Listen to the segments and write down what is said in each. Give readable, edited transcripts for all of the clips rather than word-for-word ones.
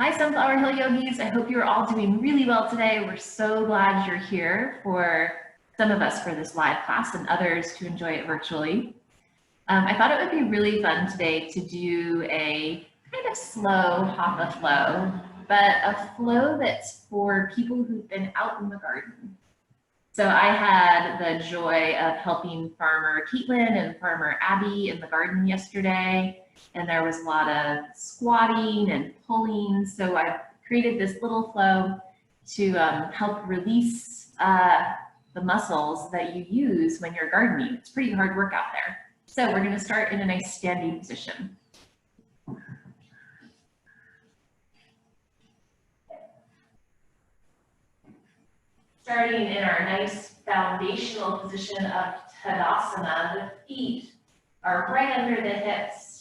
Hi, Sunflower Hill Yogis. I hope you're all doing really well today. We're so glad you're here for some of us for this live class and others to enjoy it virtually. I thought it would be really fun today to do a kind of slow Hatha flow, but a flow that's for people who've been out in the garden. So I had the joy of helping farmer Caitlin and farmer Abby in the garden yesterday, and there was a lot of squatting and pulling. So I created this little flow to help release the muscles that you use when you're gardening. It's pretty hard work out there. So we're going to start in a nice standing position. Starting in our nice foundational position of Tadasana, the feet are right under the hips.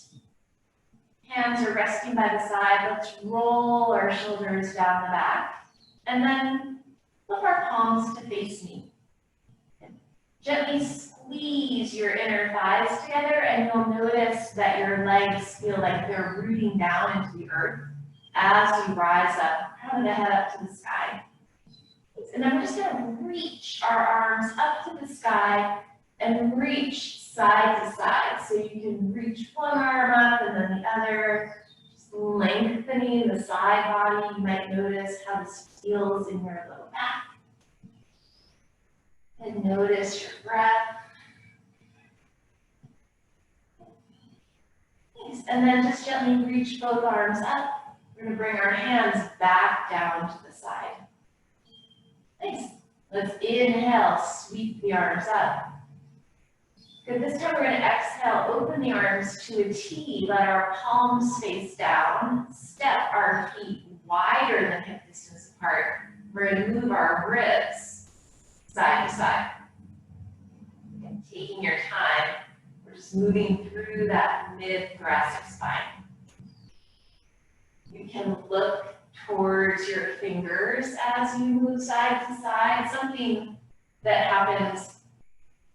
Hands are resting by the side. Let's roll our shoulders down the back. And then flip our palms to face me. Gently squeeze your inner thighs together, and you'll notice that your legs feel like they're rooting down into the earth as you rise up, crown of the head up to the sky. And then we're just going to reach our arms up to the sky and reach side to side. So you can reach one arm up and then the other, just lengthening the side body. You might notice how this feels in your low back. And notice your breath. Nice. And then just gently reach both arms up. We're going to bring our hands back down to the side. Nice. Let's inhale, sweep the arms up. Good. This time we're going to exhale, open the arms to a T, let our palms face down, step our feet wider than hip distance apart. We're going to move our ribs side to side. And taking your time, we're just moving through that mid-thoracic spine. You can look towards your fingers as you move side to side. Something that happens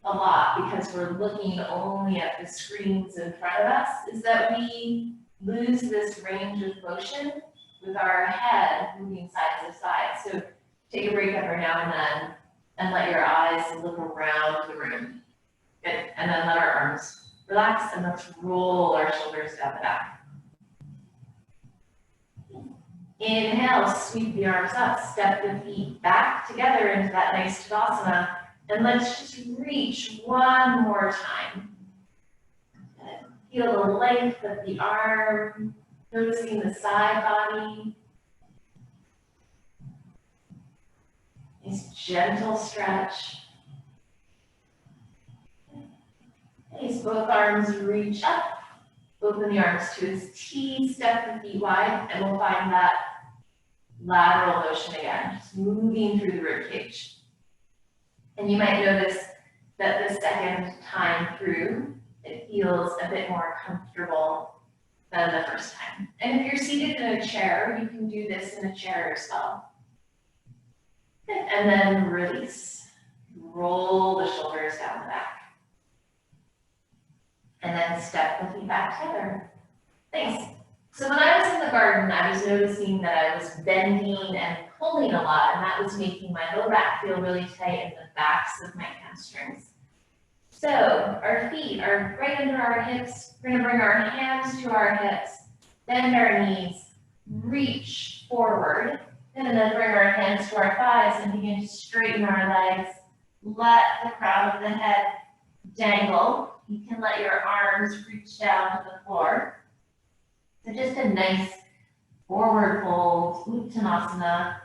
a lot because we're looking only at the screens in front of us is that we lose this range of motion with our head moving side to side. So take a break every now and then and let your eyes look around the room. Good. And then let our arms relax and let's roll our shoulders down the back. Inhale, sweep the arms up, step the feet back together into that nice Tadasana, and let's just reach one more time. Feel the length of the arm, noticing the side body. Nice gentle stretch. Nice, both arms reach up. Open the arms to a T, step the feet wide, and we'll find that lateral motion again, just moving through the rib cage. And you might notice that the second time through, it feels a bit more comfortable than the first time. And if you're seated in a chair, you can do this in a chair as well. And then release. Roll the shoulders down the back. And then step the feet back together. Thanks. So when I was in the garden, I was noticing that I was bending and pulling a lot, and that was making my low back feel really tight and the backs of my hamstrings. So our feet are right under our hips. We're going to bring our hands to our hips, bend our knees, reach forward, and then bring our hands to our thighs and begin to straighten our legs. Let the crown of the head dangle. You can let your arms reach down to the floor. So just a nice forward fold, Uttanasana.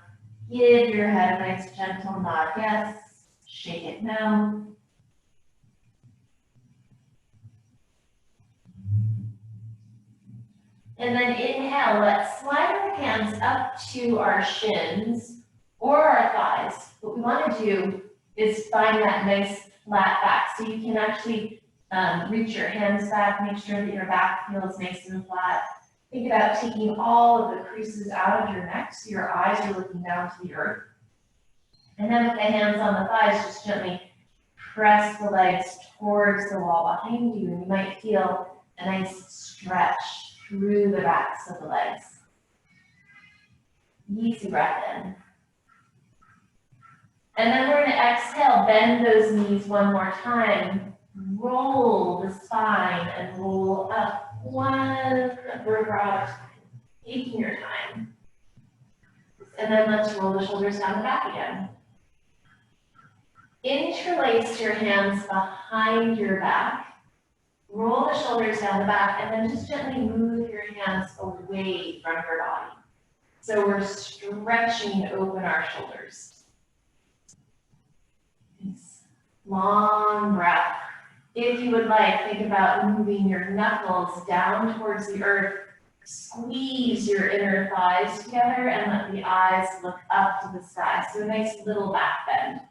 Give your head a nice gentle nod, yes. Shake it no. And then inhale, let's slide our hands up to our shins or our thighs. What we want to do is find that nice flat back. So you can actually reach your hands back, make sure that your back feels nice and flat. Think about taking all of the creases out of your neck so your eyes are looking down to the earth. And then with the hands on the thighs, just gently press the legs towards the wall behind you, and you might feel a nice stretch through the backs of the legs. Easy breath in. And then we're gonna exhale, bend those knees one more time. Roll the spine and roll up one vertebra at a time, taking your time. And then let's roll the shoulders down the back again. Interlace your hands behind your back. Roll the shoulders down the back and then just gently move your hands away from your body. So we're stretching open our shoulders. Nice. Long breath. If you would like, think about moving your knuckles down towards the earth. Squeeze your inner thighs together and let the eyes look up to the sky. So a nice little back bend.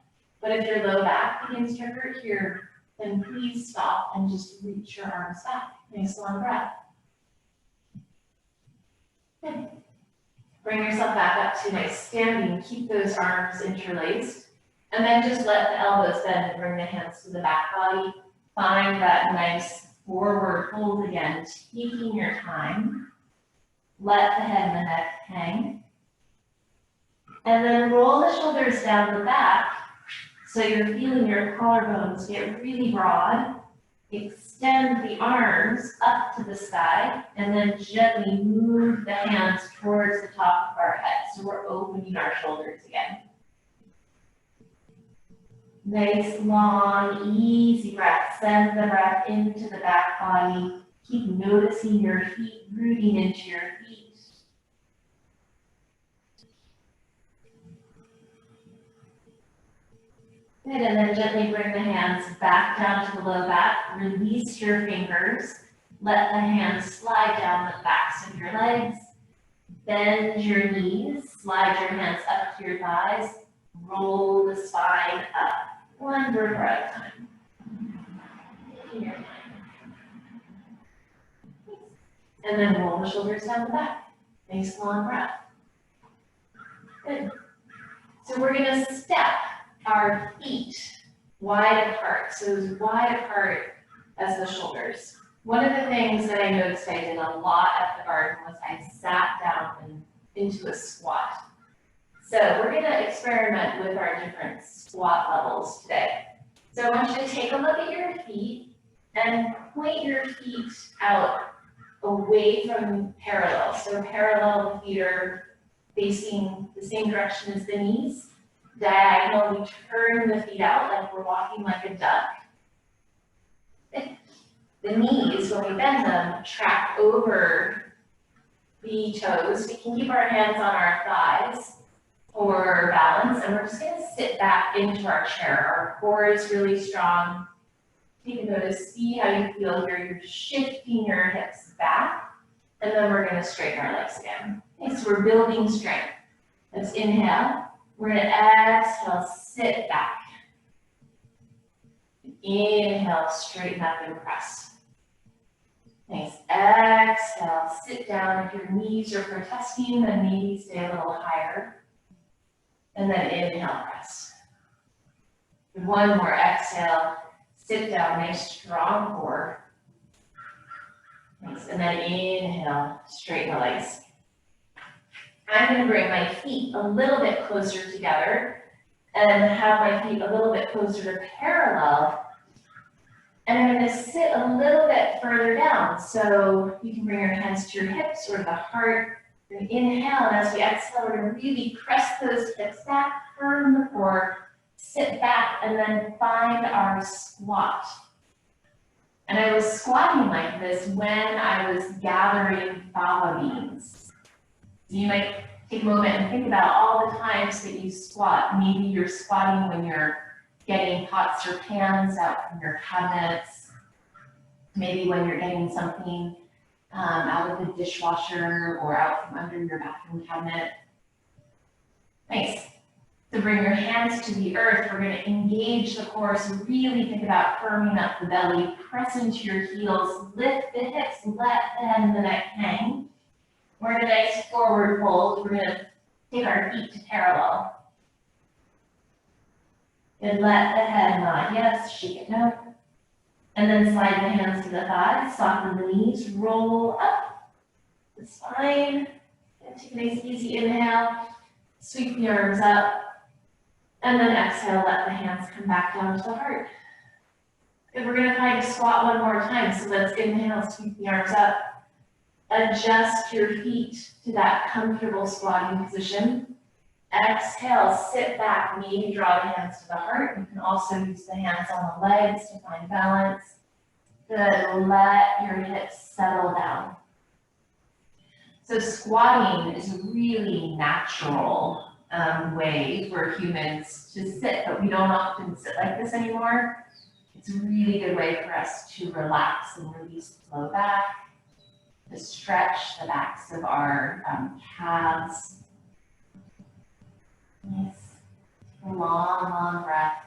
But if your low back begins to hurt here, then please stop and just reach your arms back. Nice long breath. Good. Bring yourself back up to nice standing. Keep those arms interlaced. And then just let the elbows bend and bring the hands to the back body. Find that nice forward hold again, taking your time. Let the head and the neck hang. And then roll the shoulders down the back so you're feeling your collarbones get really broad. Extend the arms up to the sky and then gently move the hands towards the top of our head. So we're opening our shoulders again. Nice, long, easy breath. Send the breath into the back body. Keep noticing your feet rooting into your feet. Good, and then gently bring the hands back down to the low back. Release your fingers. Let the hands slide down the backs of your legs. Bend your knees. Slide your hands up to your thighs. Roll the spine up. One vertebra at a time. Taking your time. And then roll the shoulders down the back. Nice long breath. Good. So we're going to step our feet wide apart. So as wide apart as the shoulders. One of the things that I noticed I did a lot at the garden was I sat down into a squat. So we're going to experiment with our different squat levels today. So I want you to take a look at your feet and point your feet out away from parallel. So parallel, the feet are facing the same direction as the knees. Diagonal, we turn the feet out like we're walking like a duck. The knees, when we bend them, track over the toes. We can keep our hands on our thighs for balance, and we're just going to sit back into our chair. Our core is really strong. Take a notice, see how you feel here. You're shifting your hips back, and then we're going to straighten our legs again. Okay, so we're building strength. Let's inhale. We're going to exhale, sit back. Inhale, straighten up and press. Nice. Exhale, sit down. If your knees are protesting, then maybe stay a little higher. And then inhale, press. One more exhale, sit down, nice strong core. Nice. And then inhale, straighten the legs. I'm going to bring my feet a little bit closer together and have my feet a little bit closer to parallel. And I'm going to sit a little bit further down. So you can bring your hands to your hips or to the heart. We're going to inhale, and as we exhale, we're going to really press those hips back, firm the core, sit back, and then find our squat. And I was squatting like this when I was gathering fava beans. You might take a moment and think about all the times that you squat. Maybe you're squatting when you're getting pots or pans out from your cabinets. Maybe when you're getting something out of the dishwasher or out from under your bathroom cabinet. Nice. So bring your hands to the earth. We're going to engage the core. So really think about firming up the belly. Press into your heels. Lift the hips. Let the head and the neck hang. We're in a nice forward fold. We're going to take our feet to parallel. And let the head nod yes, shake it no. And then slide the hands to the thighs, soften the knees, roll up the spine. And take a nice easy inhale. Sweep the arms up, and then exhale, let the hands come back down to the heart. Good, we're gonna try to squat one more time, so let's inhale, sweep the arms up. Adjust your feet to that comfortable squatting position. Exhale, sit back, maybe draw the hands to the heart. You can also use the hands on the legs to find balance. Good, let your hips settle down. So squatting is a really natural way for humans to sit, but we don't often sit like this anymore. It's a really good way for us to relax and release the low back, to stretch the backs of our calves. Nice, long, long breath.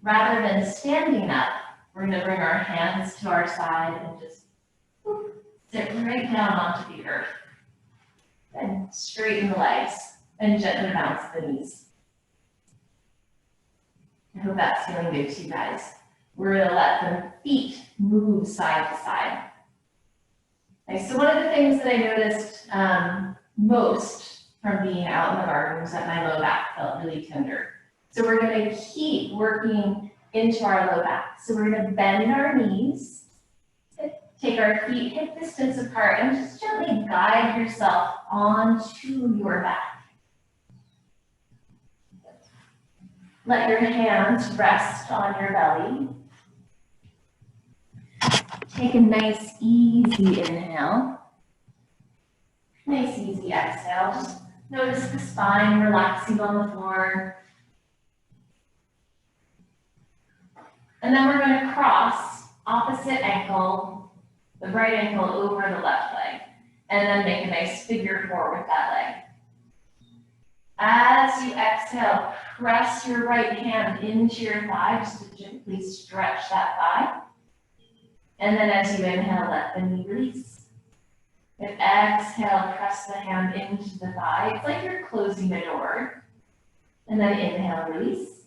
Rather than standing up, we're gonna bring our hands to our side and just sit right down onto the earth. And straighten the legs and gently bounce the knees. I hope that's feeling good to you guys. We're gonna let the feet move side to side. Okay, so one of the things that I noticed most from being out in the garden was that my low back felt really tender. So we're gonna keep working into our low back. So we're gonna bend our knees, take our feet hip distance apart, and just gently guide yourself onto your back. Let your hands rest on your belly. Take a nice, easy inhale. Nice, easy exhale. Just notice the spine relaxing on the floor. And then we're going to cross opposite ankle, the right ankle over the left leg, and then make a nice figure four with that leg. As you exhale, press your right hand into your thigh, just to gently stretch that thigh. And then as you inhale, let the knee release. And exhale, press the hand into the thigh. It's like you're closing a door. And then inhale, release.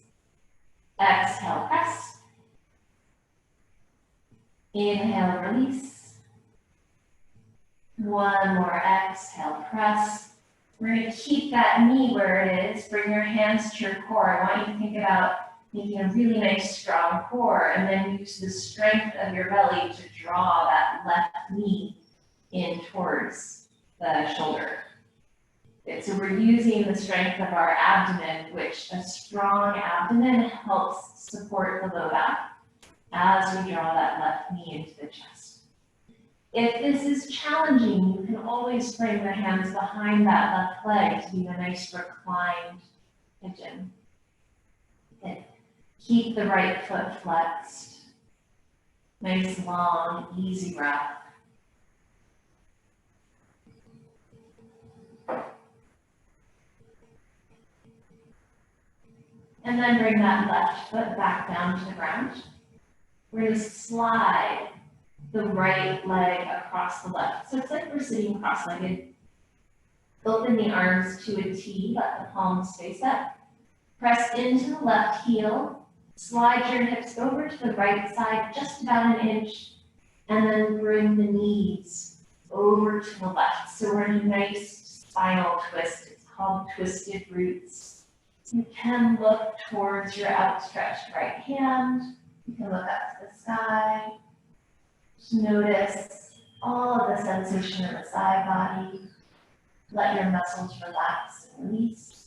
Exhale, press. Inhale, release. One more exhale, press. We're going to keep that knee where it is. Bring your hands to your core. I want you to think about making a really nice strong core, and then use the strength of your belly to draw that left knee in towards the shoulder. Okay, so we're using the strength of our abdomen, which a strong abdomen helps support the low back as we draw that left knee into the chest. If this is challenging, you can always bring the hands behind that left leg to be a nice reclined pigeon. Okay. Keep the right foot flexed. Nice, long, easy breath. And then bring that left foot back down to the ground. We're going to slide the right leg across the left. So it's like we're sitting cross-legged. Open the arms to a T, let the palms face up. Press into the left heel. Slide your hips over to the right side, just about an inch, and then bring the knees over to the left. So we're in a nice spinal twist. It's called twisted roots. You can look towards your outstretched right hand. You can look up to the sky. Just notice all of the sensation in the side body. Let your muscles relax and release.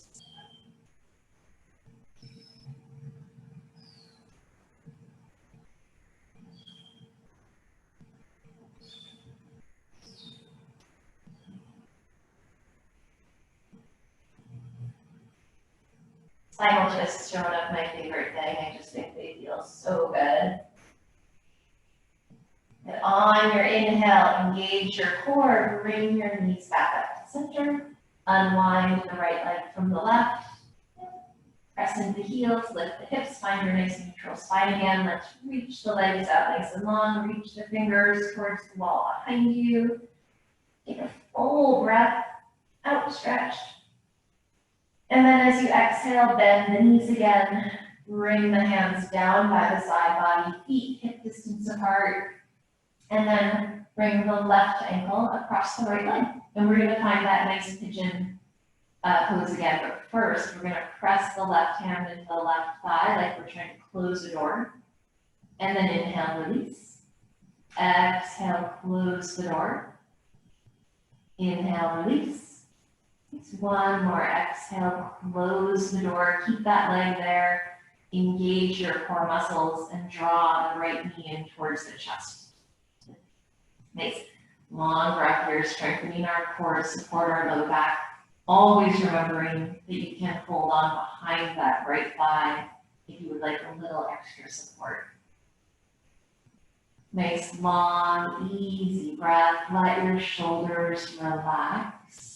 Spinal twists are one of my favorite things. I just think they feel so good. And on your inhale, engage your core, bring your knees back up to center. Unwind the right leg from the left. Press into the heels, lift the hips, find your nice neutral spine again. Let's reach the legs out nice and long. Reach the fingers towards the wall behind you. Take a full breath, outstretched. And then as you exhale, bend the knees again. Bring the hands down by the side body, feet hip distance apart. And then Bring the left ankle across the right leg. And we're gonna find that nice pigeon pose again, but first we're gonna press the left hand into the left thigh like we're trying to close a door. And then inhale, release. Exhale, close the door. Inhale, release. One more, exhale, close the door. Keep that leg there. Engage your core muscles and draw the right knee in towards the chest. Nice. Long breath here, strengthening our core to support our low back. Always remembering that you can hold on behind that right thigh if you would like a little extra support. Nice, long, easy breath. Let your shoulders relax.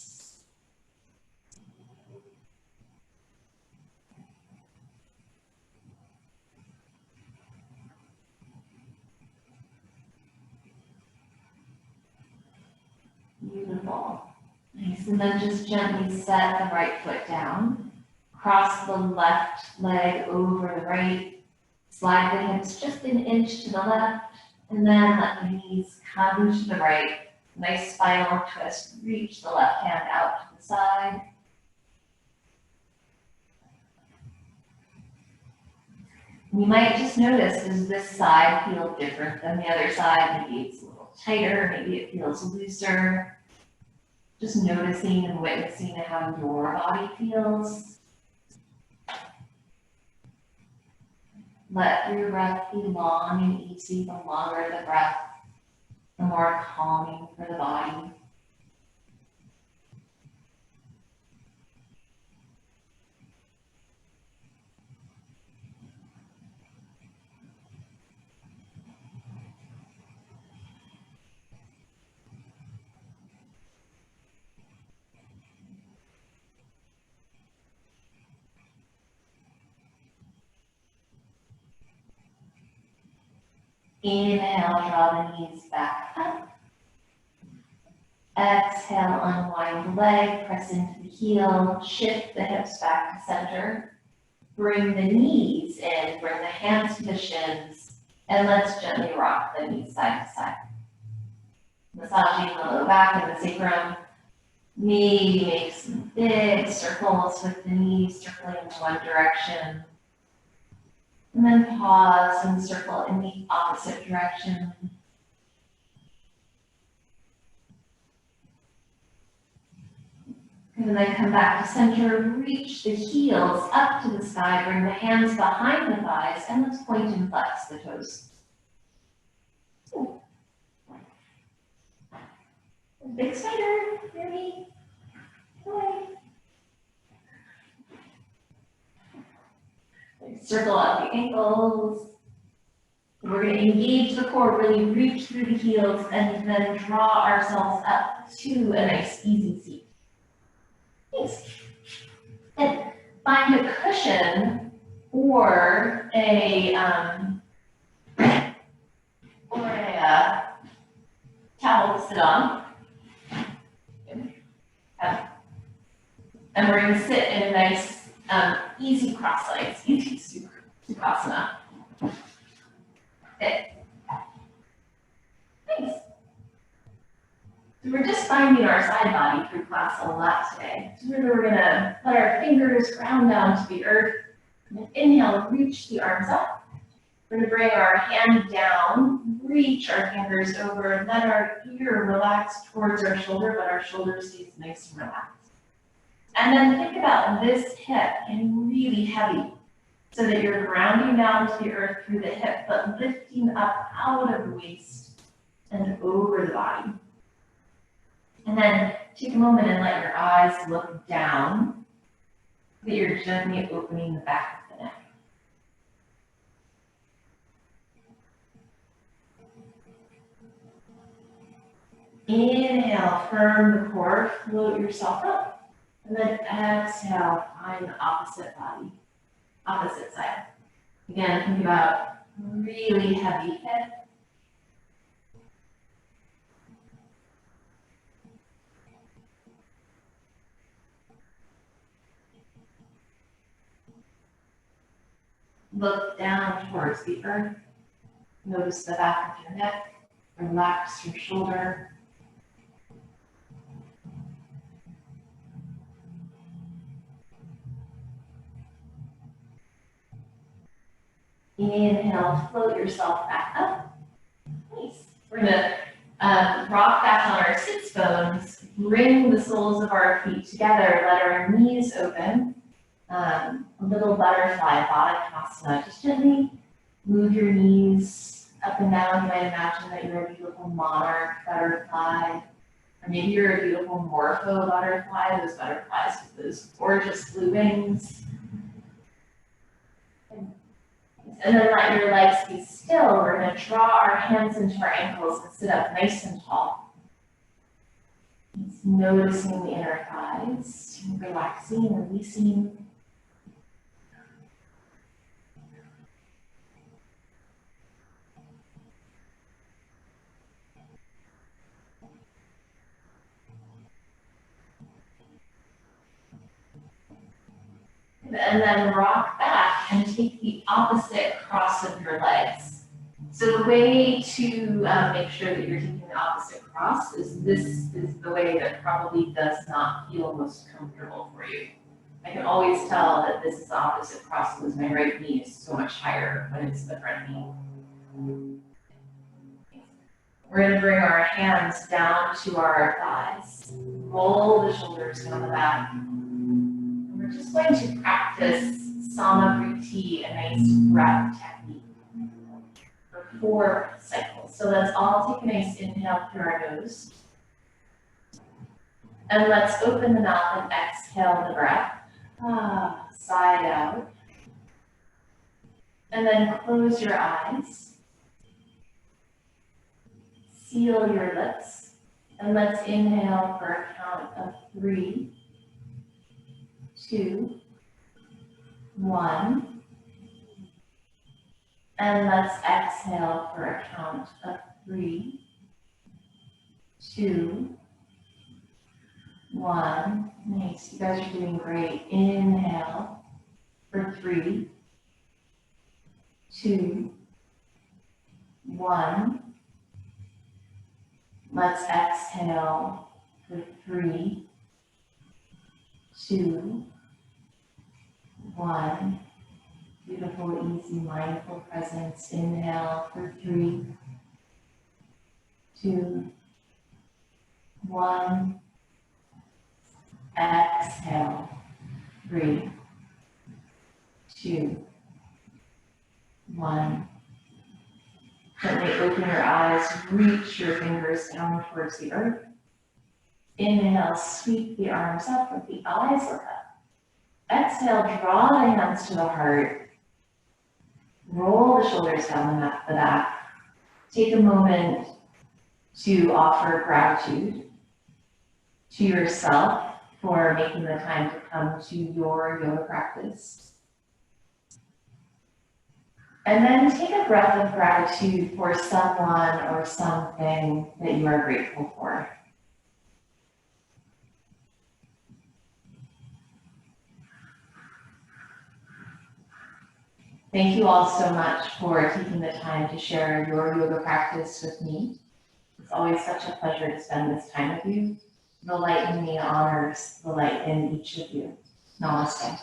Beautiful. Nice, and then just gently set the right foot down. Cross the left leg over the right. Slide the hips just an inch to the left. And then let the knees come to the right. Nice spinal twist. Reach the left hand out to the side. You might just notice, does this side feel different than the other side? Maybe it's a little tighter, maybe it feels looser. Just noticing and witnessing how your body feels. Let your breath be long and easy. The longer the breath, the more calming for the body. Inhale, draw the knees back up. Exhale, unwind the leg, press into the heel, shift the hips back to center. Bring the knees in, bring the hands to the shins, and let's gently rock the knees side to side. Massaging the low back and the sacrum. Maybe make some big circles with the knees circling in one direction. And then pause and circle in the opposite direction. And then come back to center, reach the heels up to the sky, bring the hands behind the thighs, and let's point and flex the toes. Ooh. Big spider, near me. Away. Circle out the ankles. We're going to engage the core, really reach through the heels, and then draw ourselves up to a nice, easy seat. Nice. And find a cushion or a towel to sit on. And we're going to sit in a nice, easy cross legs, easy Sukhasana. Okay. Nice. So we're just finding our side body through class a lot today. So we're going to let our fingers ground down to the earth. And inhale, reach the arms up. We're going to bring our hand down, reach our fingers over, let our ear relax towards our shoulder, but our shoulder stays nice and relaxed. And then think about this hip getting really heavy so that you're grounding down to the earth through the hip, but lifting up out of the waist and over the body. And then take a moment and let your eyes look down so that you're gently opening the back of the neck. Inhale, firm the core, float yourself up. And then exhale, find the opposite body, opposite side. Again, think about really heavy hip. Look down towards the earth. Notice the back of your neck. Relax your shoulder. Inhale, float yourself back up. Nice. We're gonna rock back on our sits bones, bring the soles of our feet together, let our knees open. A little butterfly, Baddha. Just gently move your knees up and down. You might imagine that you're a beautiful monarch butterfly, or maybe you're a beautiful morpho butterfly, those butterflies with those gorgeous blue wings. And then let your legs be still. We're going to draw our hands into our ankles and sit up nice and tall. Just noticing the inner thighs, relaxing, releasing. And then rock back and take the opposite cross of your legs. So the way to make sure that you're taking the opposite cross is this is the way that probably does not feel most comfortable for you. I can always tell that this is the opposite cross because my right knee is so much higher when it's the front knee. We're going to bring our hands down to our thighs. Roll the shoulders down the back. We're just going to practice Samavriti, a nice breath technique, for 4 cycles. So let's all take a nice inhale through our nose. And let's open the mouth and exhale the breath. Side out. And then close your eyes. Seal your lips. And let's inhale for a count of 3, 2, 1. And let's exhale for a count of 3, 2, 1. Nice, you guys are doing great. Inhale for 3, 2, 1. Let's exhale for 3, 2, 1. Beautiful, easy, mindful presence. Inhale for 3, 2, 1. Exhale, 3, 2, 1. Gently open your eyes, reach your fingers down towards the earth. Inhale, sweep the arms up with the eyes look up. Exhale, draw the hands to the heart. Roll the shoulders down the back. Take a moment to offer gratitude to yourself for making the time to come to your yoga practice. And then take a breath of gratitude for someone or something that you are grateful for. Thank you all so much for taking the time to share your yoga practice with me. It's always such a pleasure to spend this time with you. The light in me honors the light in each of you. Namaste.